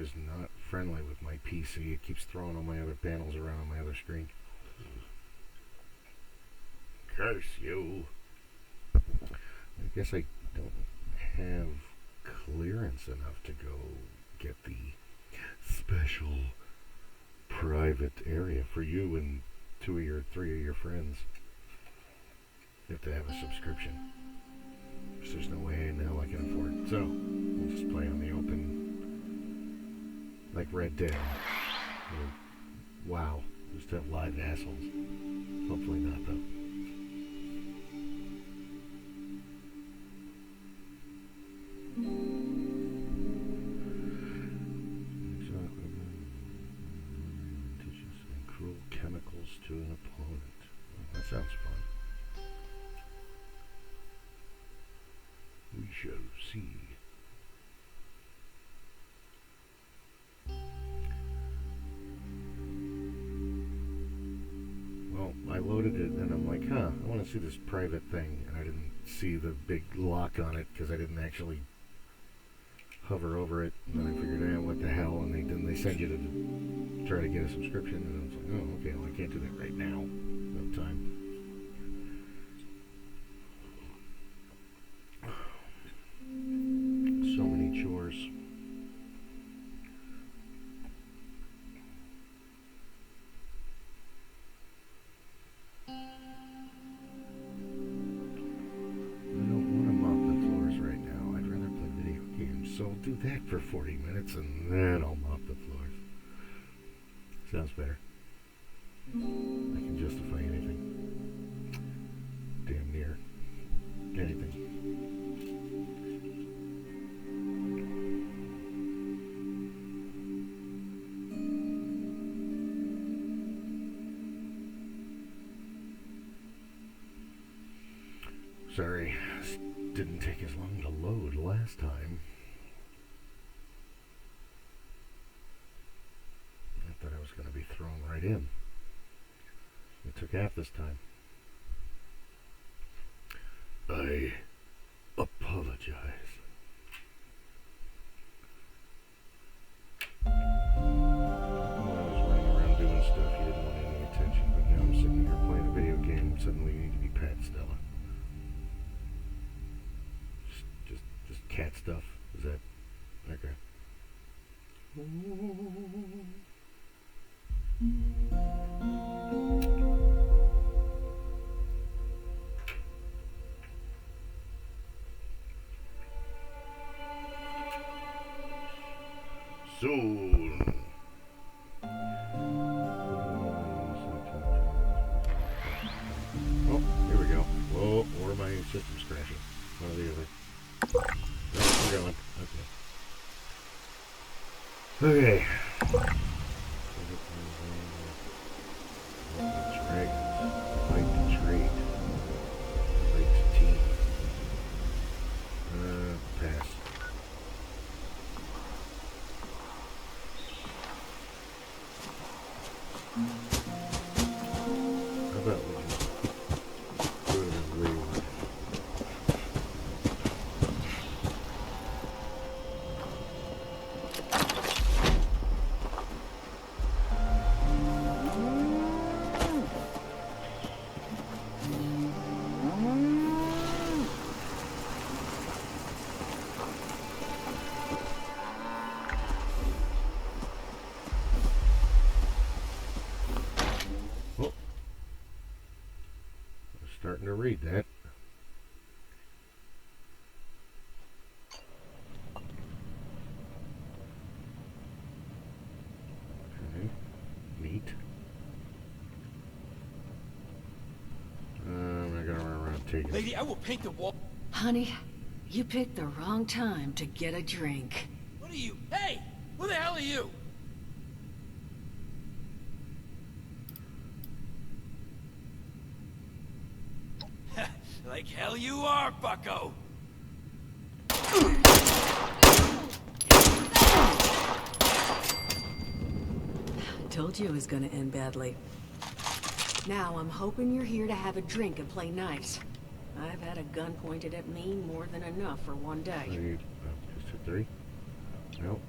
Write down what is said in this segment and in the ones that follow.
is not friendly with my PC. It keeps throwing all my other panels around on my other screen. Curse you. I guess I don't have clearance enough to go get the special private area for you and 3 of your friends. You have to have a subscription. So there's no way in hell I can afford it. So, we'll just play on the open, like Red Dead. Wow, just have live assholes. Hopefully not, though. And cruel chemicals to an opponent. Well, that sounds fun. We shall see. Well, I loaded it and I'm like, I want to see this private thing. And I didn't see the big lock on it because I didn't actually hover over it. And then I figured, what the hell? And they send you to try to get a subscription. And I was like, oh, okay, well, I can't do that right now. No time. So many chores. I don't want to mop the floors right now. I'd rather play video games. So I'll do that for 40 minutes and then I'll mop the floors. Sounds better. I can justify anything. Damn near anything. Sorry, this didn't take as long to load last time. I thought I was going to be thrown right in. It took half this time. I apologize. When I was running around doing stuff, you didn't want any attention, but now I'm sitting here playing a video game and suddenly you need to be Pat Stella. Just cat stuff. Is that okay? Soon. Oh, here we go. Whoa, or my system's crashing. One or the other. We're going. Okay. Dragons. Fight to trade. Fight to team. Pass. How about we just go to the road? Starting to read that. Okay. Neat. I'm not gonna run around taking. Lady, I will paint the wall. Honey, you picked the wrong time to get a drink. What are you? Hey! Who the hell are you? Like hell you are, bucko! Told you it was gonna end badly. Now I'm hoping you're here to have a drink and play nice. I've had a gun pointed at me more than enough for one day. Just hit 3. Nope.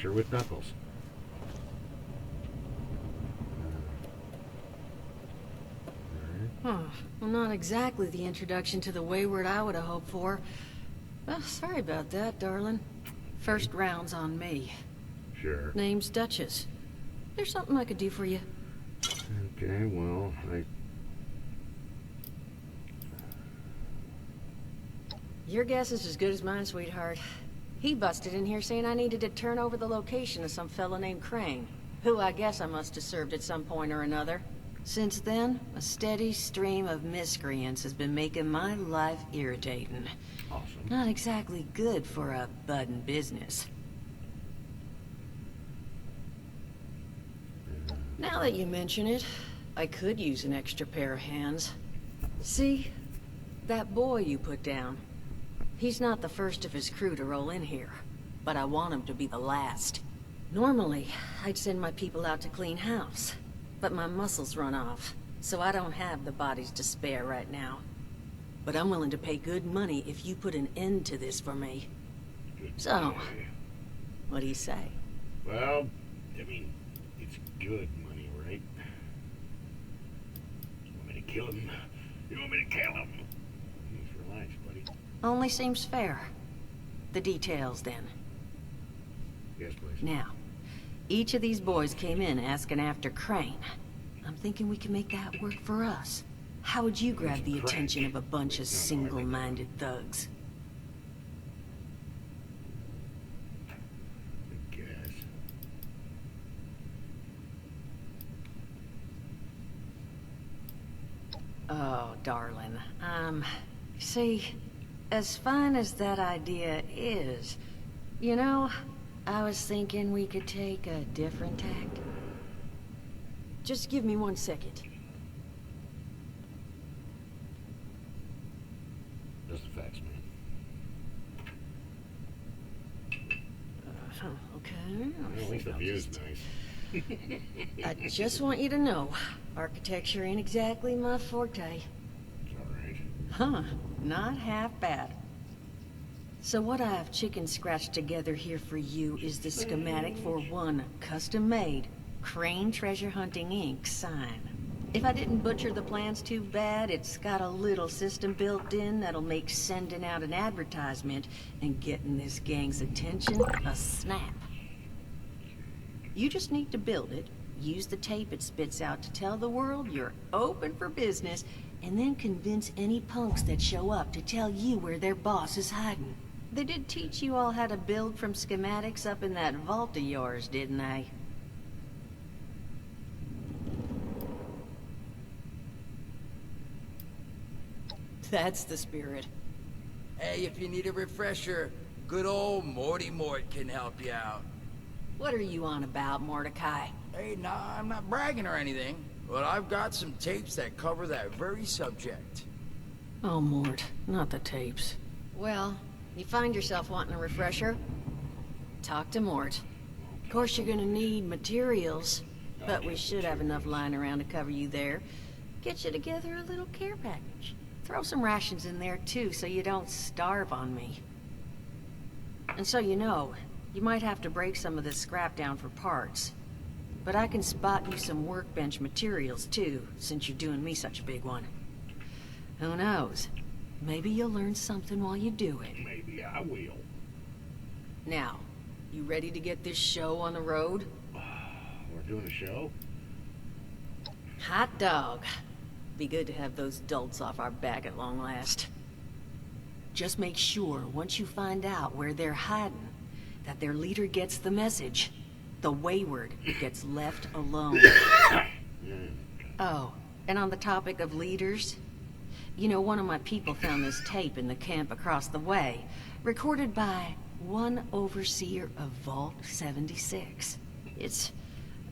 adventure with Knuckles. Huh. Well, not exactly the introduction to the Wayward I would have hoped for. Well, sorry about that, darling. First round's on me. Sure. Name's Duchess. There's something I could do for you. Okay, well, Your guess is as good as mine, sweetheart. He busted in here saying I needed to turn over the location of some fella named Crane, who I guess I must have served at some point or another. Since then, a steady stream of miscreants has been making my life irritating. Awesome. Not exactly good for a budding business. Now that you mention it, I could use an extra pair of hands. See? That boy you put down. He's not the first of his crew to roll in here, but I want him to be the last. Normally, I'd send my people out to clean house, but my muscles run off, so I don't have the bodies to spare right now. But I'm willing to pay good money if you put an end to this for me. So, what do you say? Well, I mean, it's good money, right? You want me to kill him? You want me to kill him? Thanks for lunch, buddy. Only seems fair. The details, then. Yes, please. Now, each of these boys came in asking after Crane. I'm thinking we can make that work for us. How would you grab the attention of a bunch of single-minded thugs? I guess. Oh, darling. See, as fine as that idea is, you know, I was thinking we could take a different tact. Just give me 1 second. Just the facts, man. Okay. Well, at least the view's nice. I just want you to know, architecture ain't exactly my forte. It's alright. Huh, not half bad. So what I've chicken scratched together here for you is the schematic for one custom-made Crane Treasure Hunting Inc. sign. If I didn't butcher the plans too bad, it's got a little system built in that'll make sending out an advertisement and getting this gang's attention a snap. You just need to build it, use the tape it spits out to tell the world you're open for business, and then convince any punks that show up to tell you where their boss is hiding. They did teach you all how to build from schematics up in that vault of yours, didn't they? That's the spirit. Hey, if you need a refresher, good old Morty Mort can help you out. What are you on about, Mordecai? Hey, nah, I'm not bragging or anything, but I've got some tapes that cover that very subject. Oh, Mort, not the tapes. Well, you find yourself wanting a refresher? Talk to Mort. Of course, you're gonna need materials, but we should have enough lying around to cover you there. Get you together a little care package. Throw some rations in there, too, so you don't starve on me. And so you know, you might have to break some of this scrap down for parts. But I can spot you some workbench materials, too, since you're doing me such a big one. Who knows? Maybe you'll learn something while you do it. Maybe I will. Now, you ready to get this show on the road? We're doing a show? Hot dog. Be good to have those dolts off our back at long last. Just make sure, once you find out where they're hiding, that their leader gets the message. The Wayward gets left alone. Oh, and on the topic of leaders, you know, one of my people found this tape in the camp across the way, recorded by one overseer of Vault 76. It's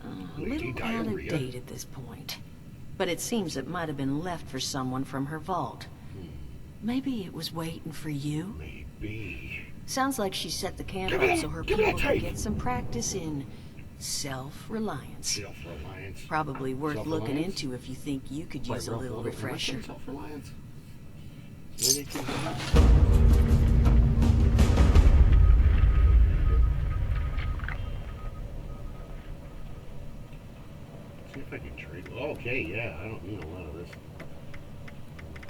a Lady little out of Diarrhea. date at this point, but it seems it might have been left for someone from her vault. Maybe it was waiting for you? Maybe. Sounds like she set the camp Give me- up so her give me that people can tape. get some practice in self-reliance. Self-reliance. Probably worth looking Self-reliance? into if you think you could use a little refresher. Self-reliance. Maybe it can- Okay, yeah, I don't need a lot of this.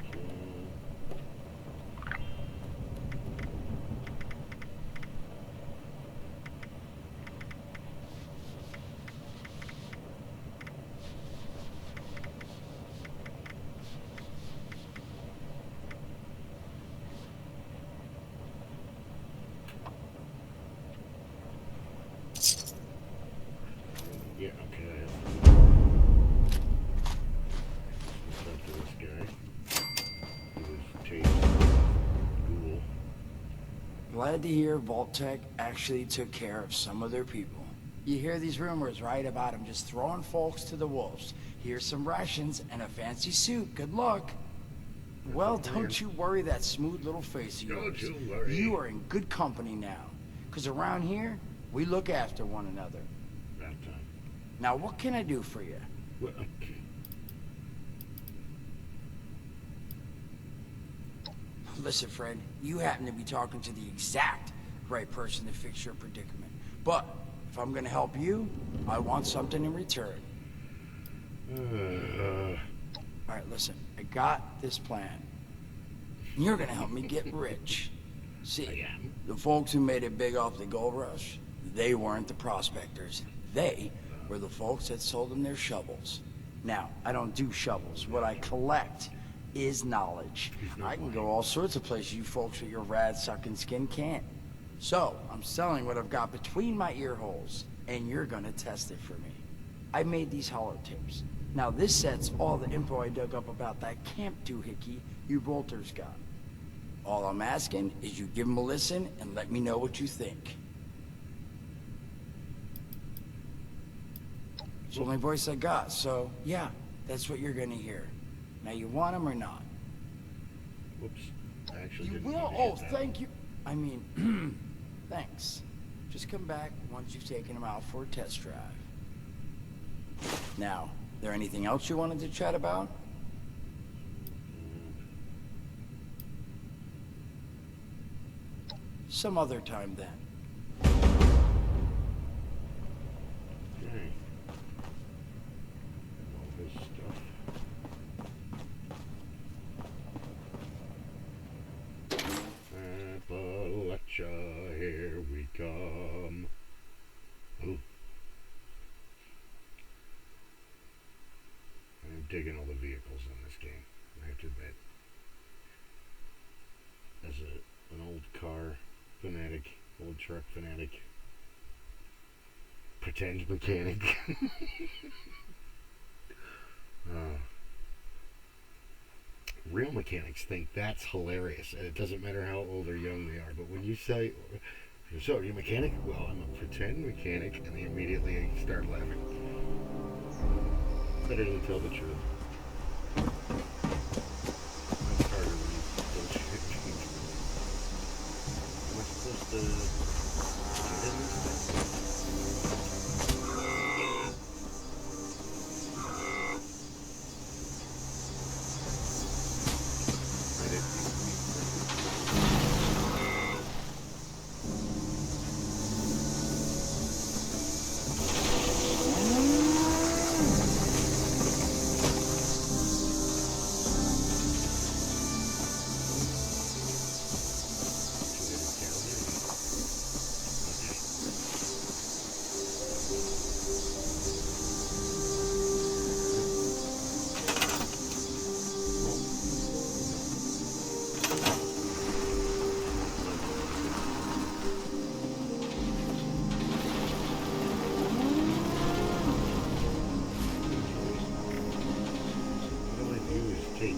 Okay. Yeah, okay. What's up to this guy? He was tased. Ghoul. Glad to hear Vault-Tec actually took care of some of their people. You hear these rumors, right, about them just throwing folks to the wolves. Here's some rations and a fancy suit. Good luck. Well, don't you worry that smooth little face of yours. Don't you worry. You are in good company now. Because around here, we look after one another. About time. Now, what can I do for you? Well, Listen, Fred, you happen to be talking to the exact right person to fix your predicament. But if I'm gonna help you, I want something in return. All right, listen, I got this plan. You're gonna help me get rich. See, I am. the folks who made it big off the gold rush, they weren't the prospectors. They were the folks that sold them their shovels. Now, I don't do shovels. What I collect is knowledge. I can go all sorts of places you folks with your rad-sucking skin can't. So, I'm selling what I've got between my ear holes, and you're gonna test it for me. I made these holotapes. Now, this set's all the info I dug up about that Camp Doohickey you bolters got. All I'm asking is you give them a listen and let me know what you think. It's the only voice I got, so yeah, that's what you're gonna hear. Now, you want them or not? Whoops. I actually You didn't will? mean to Oh, hit that. thank you. I mean, thanks. Just come back once you've taken them out for a test drive. Now, there anything else you wanted to chat about? Some other time then. Okay. All this stuff. Appalachia, here we come. Ooh. I'm digging all the vehicles in this game, I have to admit. As an old car fanatic, old truck fanatic, pretend mechanic. Real mechanics think that's hilarious, and it doesn't matter how old or young they are. But when you say, "So, are you a mechanic?" Well, I'm a pretend mechanic, and they immediately start laughing. Better to tell the truth. Much harder when you bullshit. Am I supposed to get in this thing? I didn't. All I do is take.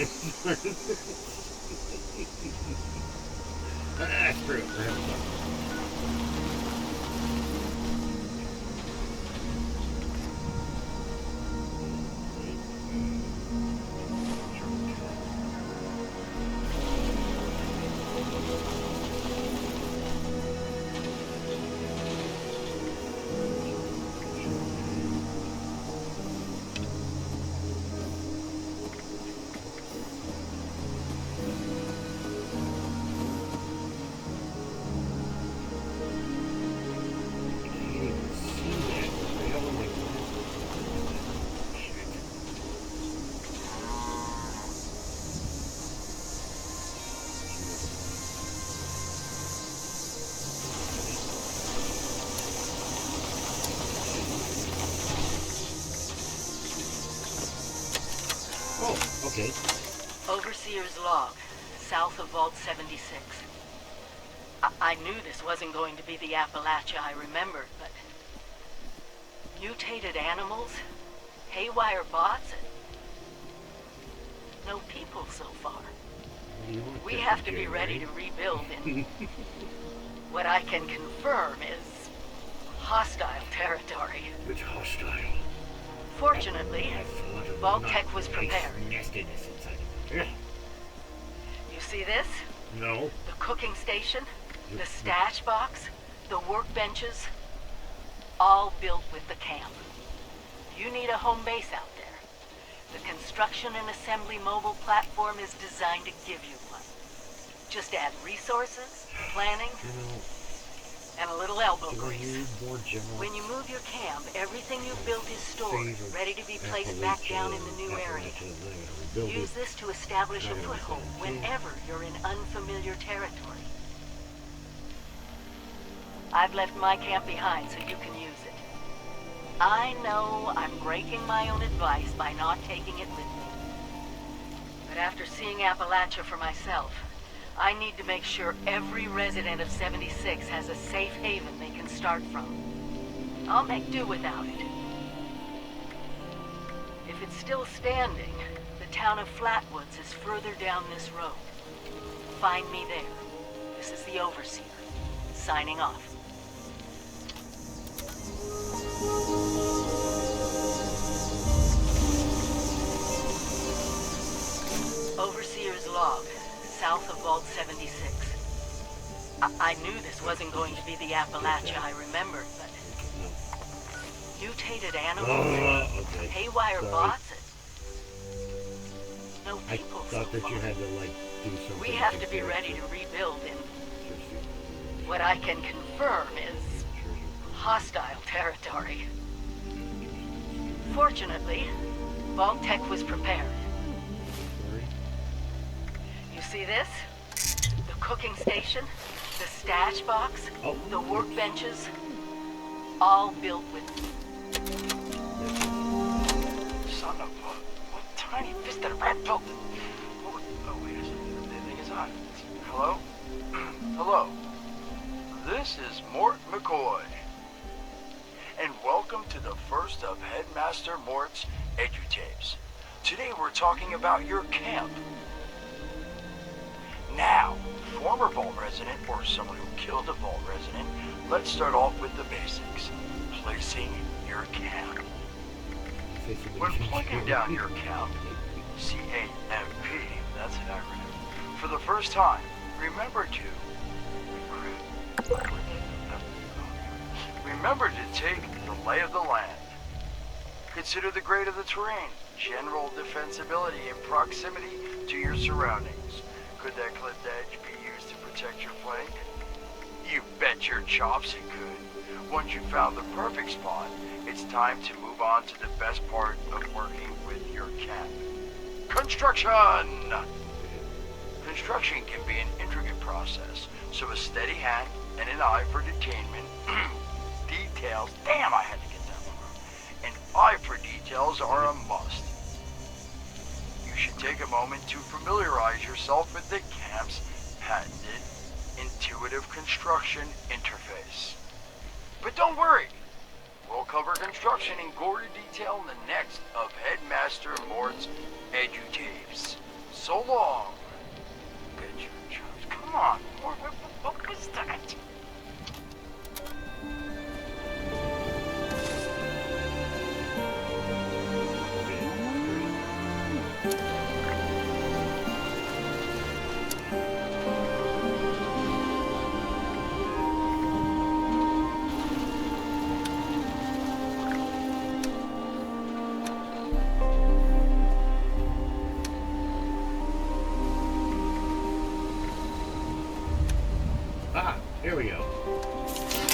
Screw it. We're having fun. Okay. Overseer's log, south of Vault 76. I knew this wasn't going to be the Appalachia I remembered, but... mutated animals, haywire bots, and... no people so far. We have to be ready to rebuild in... what I can confirm is... hostile territory. It's hostile. Fortunately, Vault-Tec was prepared. Nastiness inside of it. You see this? No. The cooking station, the stash box, the workbenches, all built with the camp. You need a home base out there. The construction and assembly mobile platform is designed to give you one. Just add resources, planning, and a little elbow grease. When you move your camp, everything you built is stored, ready to be placed back down in the new area. Use this to establish a foothold whenever you're in unfamiliar territory. I've left my camp behind so you can use it. I know I'm breaking my own advice by not taking it with me. But after seeing Appalachia for myself, I need to make sure every resident of 76 has a safe haven they can start from. I'll make do without it. If it's still standing, the town of Flatwoods is further down this road. Find me there. This is the Overseer, signing off. Overseer's log, south of Vault 76. I knew this wasn't going to be the Appalachia I remembered, but... mutated animals, okay. haywire Sorry. bots, and... no I people thought so that far. you had to, like, do something. We have to be ready to rebuild in... what I can confirm is... hostile territory. Fortunately, Vault-Tec was prepared. You see this? The cooking station, the stash box, the workbenches, all built with... Son of a... what tiny fisted rat built... oh, wait a second. The thing is on. Hello? Hello. This is Mort McCoy. And welcome to the first of Headmaster Mort's EduTapes. Today we're talking about your camp. Now, former Vault resident or someone who killed a Vault resident, let's start off with the basics. Placing your camp. When plugging down your camp, C-A-M-P, that's an acronym, for the first time, remember to take the lay of the land. Consider the grade of the terrain, general defensibility, and proximity to your surroundings. Could that clipped edge be used to protect your flank? You bet your chops it could. Once you've found the perfect spot, it's time to move on to the best part of working with your camp. Construction! Construction can be an intricate process, so a steady hand and an eye for detainment, details, damn I had to get that one wrong. An eye for details are a must. You should take a moment to familiarize yourself with the camp's patented intuitive construction interface. But don't worry, we'll cover construction in gory detail in the next of Headmaster Mort's EduTapes. so long. Get your chops. Come on, what was that? Ah, here we go.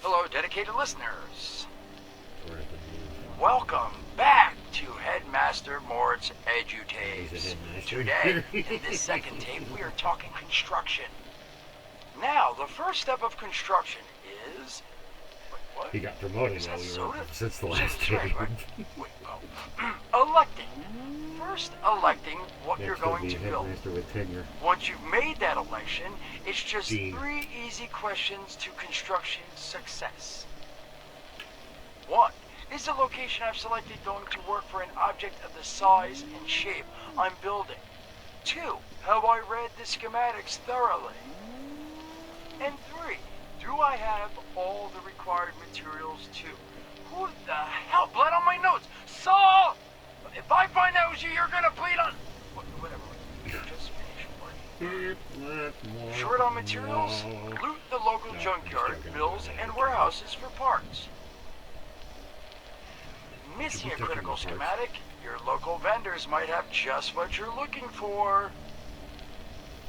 Hello, dedicated listeners. Welcome back to Headmaster Mort's EduTapes. Today, in this second tape, we are talking construction. Now, the first step of construction is... Wait, what? He got promoted Is while that we were soda? since the That's last right, tape. right. Wait, oh. Electing. First, electing what you're Next will going be to build. Headmaster with tenure. Once you've made that election, it's just Dean. 3 easy questions to construction success. 1. Is the location I've selected going to work for an object of the size and shape I'm building? 2. Have I read the schematics thoroughly? And 3. Do I have all the required materials too? Who the hell? Blood on my notes! Saul! If I find out it was you, you're gonna bleed on... Whatever. Just finish working. Short on materials? Loot the local No, junkyard, I'm still gonna mills, do that. and warehouses for parts. Missing a Should we take critical them apart? schematic? Your local vendors might have just what you're looking for.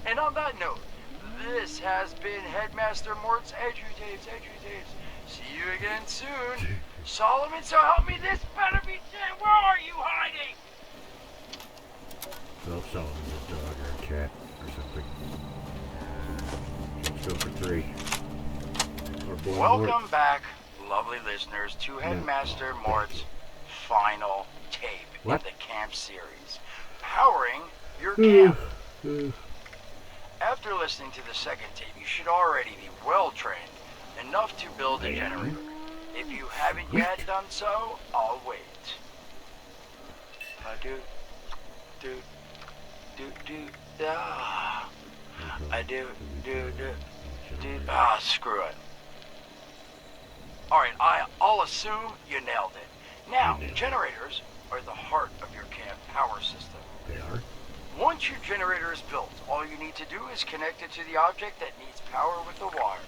And on that note, this has been Headmaster Mort's EduTapes. See you again soon. Solomon, so help me, this better be dead. Where are you hiding? Well, Solomon's a dog or a cat or something. Let's go for 3. Or Blind Welcome Mort. back, lovely listeners, to Headmaster Mort's final tape What? in the camp series, powering your camp. After listening to the second tape, you should already be well trained enough to build a I am. generator. If you haven't yet done so, I'll wait. Screw it. Alright, I'll assume you nailed it. Now, You nailed it. generators are the heart of your camp power system. They are? Once your generator is built, all you need to do is connect it to the object that needs power with a wire.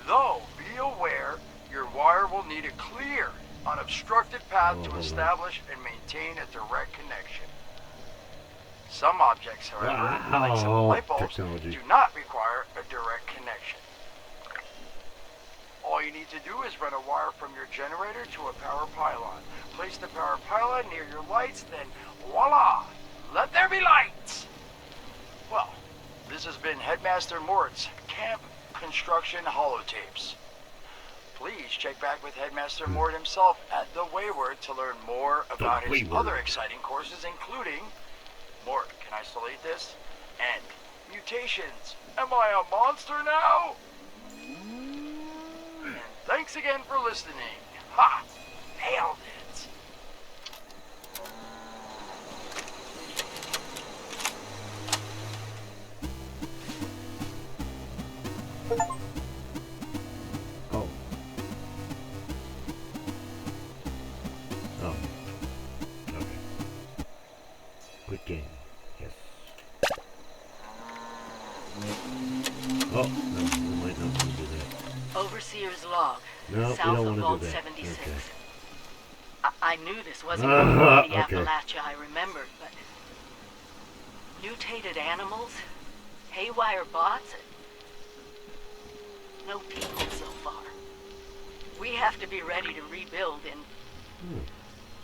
Though, be aware, your wire will need a clear, unobstructed path to hold on. establish and maintain a direct connection. Some objects, however, like some Wow, light bulbs, technology. do not require a direct connection. All you need to do is run a wire from your generator to a power pylon. Place the power pylon near your lights, then voila! Let there be lights! Well, this has been Headmaster Mort's Camp Construction Holotapes. Please check back with Headmaster Mort himself at The Wayward to learn more about his Wayward. other exciting courses, including Mort, can I still eat this? And mutations. Am I a monster now? And thanks again for listening. Ha! Nailed it! Oh. Oh. Okay. Quit game. Yes. Oh, no, we might not want to do that. Overseer's log, No, we south don't of wanna do Vault that. 76. Okay. I knew this wasn't going to be the Okay. Appalachia I remembered, but mutated animals, haywire bots, no people so far. We have to be ready to rebuild in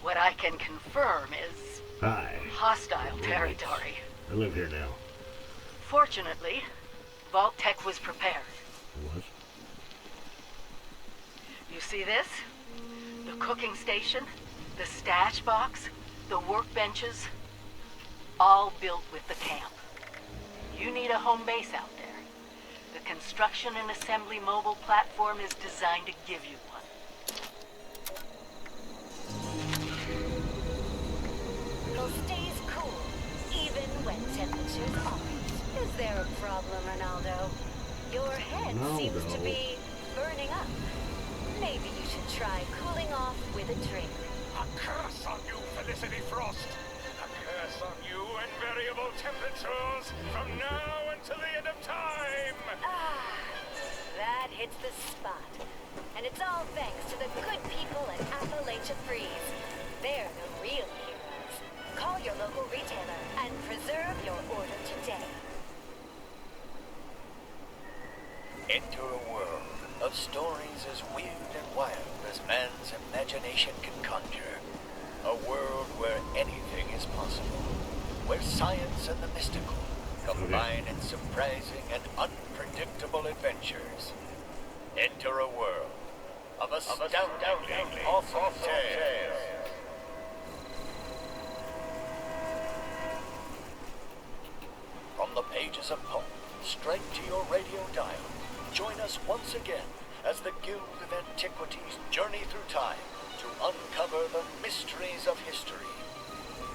what I can confirm is Hi. hostile Roommates. territory. I live here now. Fortunately, Vault Tech was prepared. I was? You see this? The cooking station, the stash box, the workbenches, all built with the camp. You need a home base out there. The construction and assembly mobile platform is designed to give you one. It stays cool, even when temperatures aren't. Is there a problem, Ronaldo? Your head seems to Ronaldo. be burning up. Maybe you should try cooling off with a drink. A curse on you, Felicity Frost! A curse on you and variable temperatures from now until the end of time! Ah, that hits the spot. And it's all thanks to the good people at Appalachia Freeze. They're the real heroes. Call your local retailer and preserve your order today. Enter a world of stories as weird and wild as man's imagination can conjure. A world where anything is possible. Where science and the mystical combine in surprising and unpredictable adventures. Enter a world of astoundingly awesome tales. From the pages of Poe, straight to your radio dial. Join us once again as the Guild of Antiquities journey through time to uncover the mysteries of history.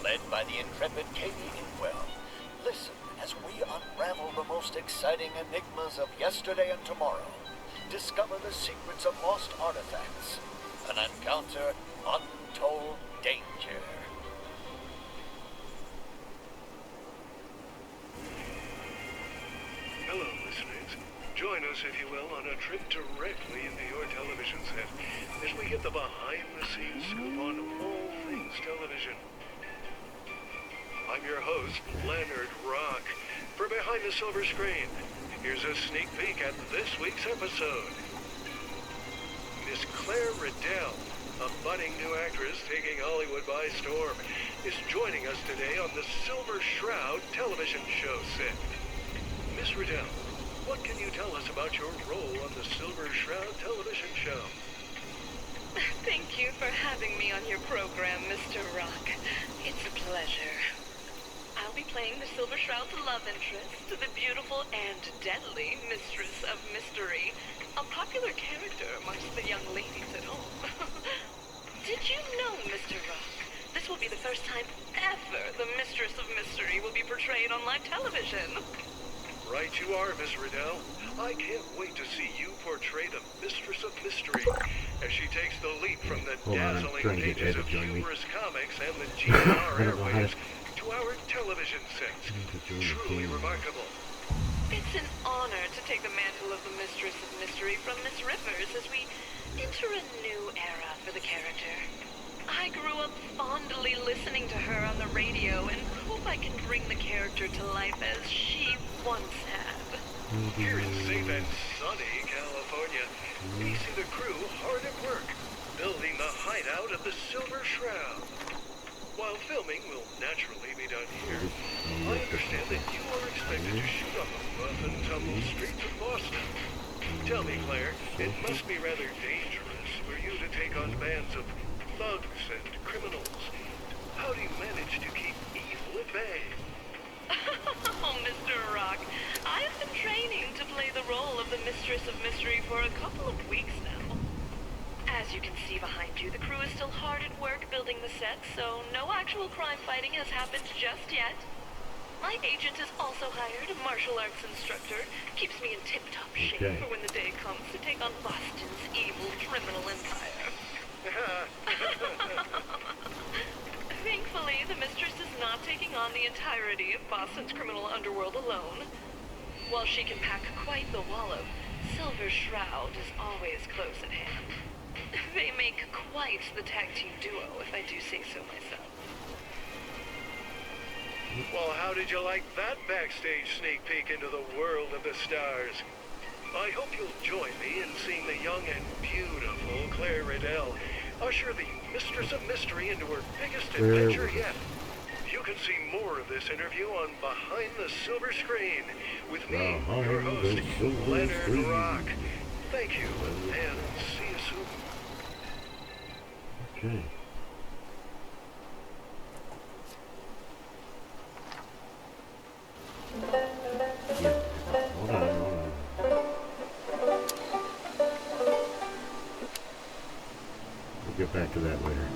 Led by the intrepid Katie Inkwell, listen as we unravel the most exciting enigmas of yesterday and tomorrow. Discover the secrets of lost artifacts and encounter untold danger. Hello, listeners. Join us, if you will, on a trip directly into your television set as we get the behind-the-scenes scoop on all things television. I'm your host, Leonard Rock. For Behind the Silver Screen, here's a sneak peek at this week's episode. Miss Claire Riddell, a budding new actress taking Hollywood by storm, is joining us today on the Silver Shroud television show set. Miss Riddell, what can you tell us about your role on the Silver Shroud television show? Thank you for having me on your program, Mr. Rock. It's a pleasure. I'll be playing the Silver Shroud's love interest, the beautiful and deadly Mistress of Mystery, a popular character amongst the young ladies at home. Did you know, Mr. Rock, this will be the first time ever the Mistress of Mystery will be portrayed on live television? Right you are, Miss Riddell. I can't wait to see you portray the Mistress of Mystery as she takes the leap from the Hold on, I'm dazzling trying to get pages Ed to of join me. humorous comics and the I GR don't know how airwaves to- to our television sets. Truly remarkable. It's an honor to take the mantle of the Mistress of Mystery from Miss Rivers as we enter a new era for the character. I grew up fondly listening to her on the radio and hope I can bring the character to life as she once had. Here in safe and sunny California, we see the crew hard at work, building the hideout of the Silver Shroud. While filming will naturally be done here, I understand that you are expected to shoot on the rough and tumble streets of Boston. Tell me, Claire, it must be rather dangerous for you to take on bands of thugs and criminals. How do you manage to keep evil at bay? Oh, Mr. Rock, I have been training to play the role of the Mistress of Mystery for a couple of weeks now. As you can see behind you, the crew is still hard at work building the set, so no actual crime fighting has happened just yet. My agent is also hired, a martial arts instructor, keeps me in tip-top shape Okay. for when the day comes to take on Boston's evil criminal empire. Thankfully, the Mistress is not taking on the entirety of Boston's criminal underworld alone. While she can pack quite the wallop, Silver Shroud is always close at hand. They make quite the tag team duo, if I do say so myself. Well, how did you like that backstage sneak peek into the world of the stars? I hope you'll join me in seeing the young and beautiful Claire Riddell usher the Mistress of Mystery into her biggest adventure yet. You can see more of this interview on Behind the Silver Screen with me, your host, Leonard Rock. Thank you, and see you soon. Okay. Yeah. Hold on. We'll get back to that later.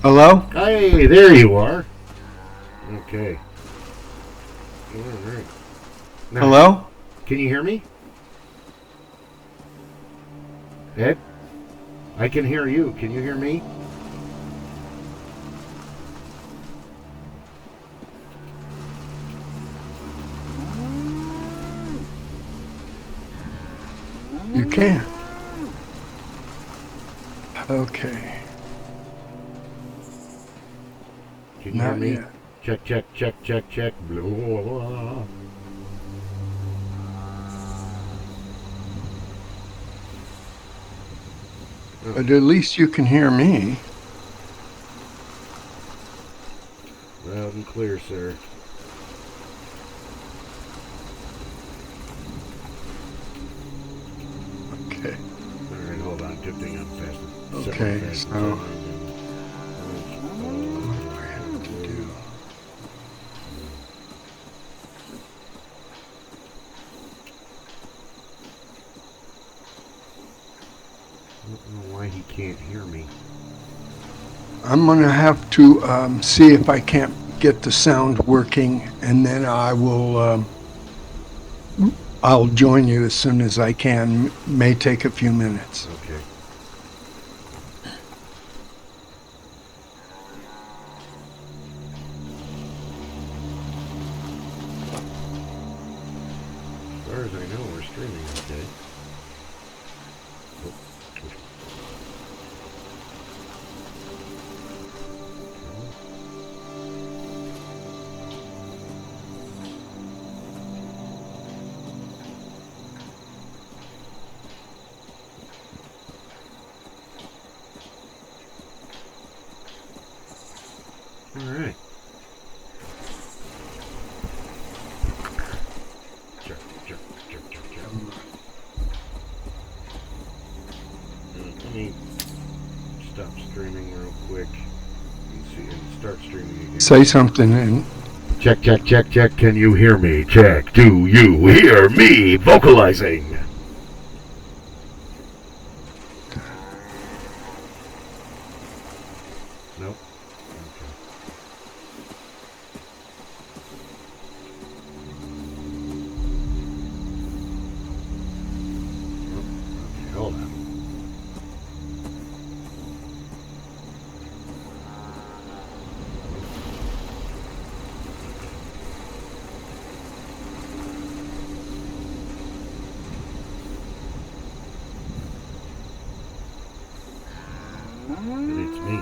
Hello? Hey, there you are. Okay. All right. Now, Hello? can you hear me? Ed? I can hear you. Can you hear me? You can. Okay. Can you hear Not me? yet. Check, check, check, check, check. Blah, blah, blah. But at least you can hear me. Loud and clear, sir. Okay. All right, hold on. Good thing I'm fast. Okay, Fast so forward. what do I have to do? I don't know why he can't hear me. I'm going to have to see if I can't get the sound working, and then I'll join you as soon as I can. May take a few minutes. Okay. As far as I know, we're streaming okay. Oh, okay. All right. Check, check, check, check, check. Let me stop streaming real quick and see and start streaming again. Say something, and Check, check, check, check. Can you hear me? Check. Do you hear me vocalizing? Nope. Okay. Okay, hold on. And it's me.